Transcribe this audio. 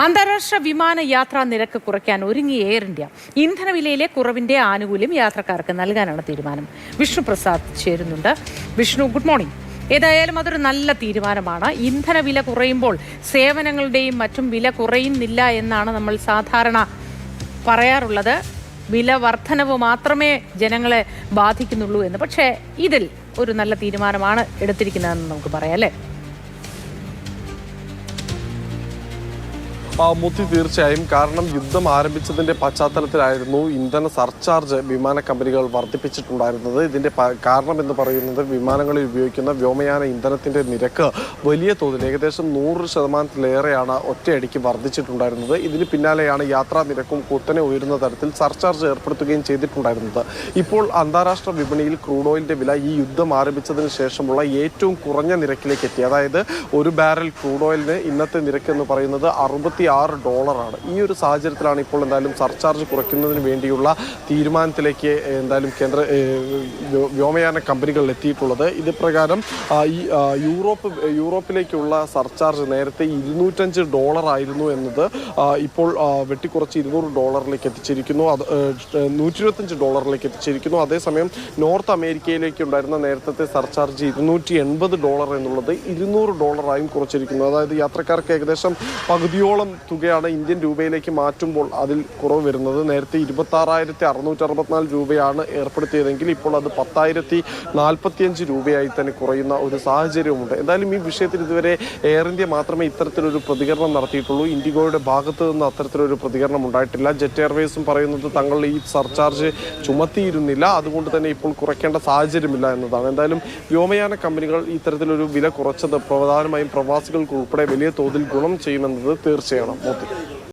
അന്താരാഷ്ട്ര വിമാന യാത്രാ നിരക്ക് കുറയ്ക്കാൻ ഒരുങ്ങി എയർ ഇന്ത്യ. ഇന്ധനവിലയിലെ കുറവിന്റെ ആനുകൂല്യം യാത്രക്കാർക്ക് നൽകാനാണ് തീരുമാനം. വിഷ്ണു പ്രസാദ് ചേരുന്നുണ്ട്. Vishnu, good morning. ഏതായാലും അതൊരു നല്ല തീരുമാനമാണ്. ഇന്ധനവില കുറയുമ്പോൾ സേവനങ്ങളുടെയും മറ്റും വില കുറയുന്നില്ല എന്നാണ് നമ്മൾ സാധാരണ പറയാറുള്ളത്. വില വർധനവ് മാത്രമേ ജനങ്ങളെ ബാധിക്കുന്നുള്ളൂ എന്ന്. പക്ഷേ ഇതിൽ ഒരു നല്ല തീരുമാനമാണ് എടുത്തിരിക്കുന്നതെന്ന് നമുക്ക് പറയാം, അല്ലേ? മുത്തി, തീർച്ചയായും. കാരണം യുദ്ധം ആരംഭിച്ചതിന്റെ പശ്ചാത്തലത്തിലായിരുന്നു ഇന്ധന സർചാർജ് വിമാന കമ്പനികൾ വർദ്ധിപ്പിച്ചിട്ടുണ്ടായിരുന്നത്. ഇതിന്റെ കാരണം എന്ന് പറയുന്നത് വിമാനങ്ങളിൽ ഉപയോഗിക്കുന്ന വ്യോമയാന ഇന്ധനത്തിന്റെ നിരക്ക് വലിയ തോതിൽ ഏകദേശം 100%-ലേറെയാണ് ഒറ്റയടിക്ക് വർദ്ധിച്ചിട്ടുണ്ടായിരുന്നത്. ഇതിന് പിന്നാലെയാണ് യാത്രാ നിരക്കും കുത്തനെ ഉയരുന്ന തരത്തിൽ സർചാർജ് ഏർപ്പെടുത്തുകയും ചെയ്തിട്ടുണ്ടായിരുന്നത്. ഇപ്പോൾ അന്താരാഷ്ട്ര വിപണിയിൽ ക്രൂഡ് ഓയിലിന്റെ വില ഈ യുദ്ധം ആരംഭിച്ചതിന് ശേഷമുള്ള ഏറ്റവും കുറഞ്ഞ നിരക്കിലേക്ക് എത്തി. അതായത് ഒരു ബാരൽ ക്രൂഡ് ഓയിലിന് ഇന്നത്തെ നിരക്ക് എന്ന് പറയുന്നത് $66. ഈ ഒരു സാഹചര്യത്തിലാണ് ഇപ്പോൾ എന്തായാലും സർചാർജ് കുറയ്ക്കുന്നതിന് വേണ്ടിയുള്ള തീരുമാനത്തിലേക്ക് എന്തായാലും കേന്ദ്ര വ്യോമയാന കമ്പനികൾ എത്തിയിട്ടുള്ളത്. ഇത് പ്രകാരം ഈ യൂറോപ്പിലേക്കുള്ള സർചാർജ് നേരത്തെ $205 ആയിരുന്നു എന്നത് ഇപ്പോൾ വെട്ടിക്കുറച്ച് $200 എത്തിച്ചിരിക്കുന്നു. അത് $125 എത്തിച്ചിരിക്കുന്നു. അതേസമയം നോർത്ത് അമേരിക്കയിലേക്ക് ഉണ്ടായിരുന്ന നേരത്തെ സർചാർജ് $280 എന്നുള്ളത് $200 കുറച്ചിരിക്കുന്നു. അതായത് യാത്രക്കാർക്ക് ഏകദേശം പകുതിയോളം തുകയാണ് ഇന്ത്യൻ രൂപയിലേക്ക് മാറ്റുമ്പോൾ അതിൽ കുറവ് വരുന്നത്. നേരത്തെ 26,664 രൂപയാണ് ഏർപ്പെടുത്തിയതെങ്കിൽ ഇപ്പോൾ അത് 10,045 രൂപയായി തന്നെ കുറയുന്ന ഒരു സാഹചര്യമുണ്ട്. എന്തായാലും ഈ വിഷയത്തിൽ ഇതുവരെ എയർ ഇന്ത്യ മാത്രമേ ഇത്തരത്തിലൊരു പ്രതികരണം നടത്തിയിട്ടുള്ളൂ. ഇൻഡിഗോയുടെ ഭാഗത്ത് നിന്ന് അത്തരത്തിലൊരു പ്രതികരണം ഉണ്ടായിട്ടില്ല. ജെറ്റ് എയർവേസും പറയുന്നത് തങ്ങൾ ഈ സർചാർജ് ചുമത്തിയിരുന്നില്ല, അതുകൊണ്ട് തന്നെ ഇപ്പോൾ കുറയ്ക്കേണ്ട സാഹചര്യമില്ല എന്നതാണ്. എന്തായാലും വ്യോമയാന കമ്പനികൾ ഇത്തരത്തിലൊരു വില കുറച്ചത് പ്രധാനമായും പ്രവാസികൾക്ക് ഉൾപ്പെടെ വലിയ തോതിൽ ഗുണം ചെയ്യുമെന്നത് തീർച്ചയാണ്.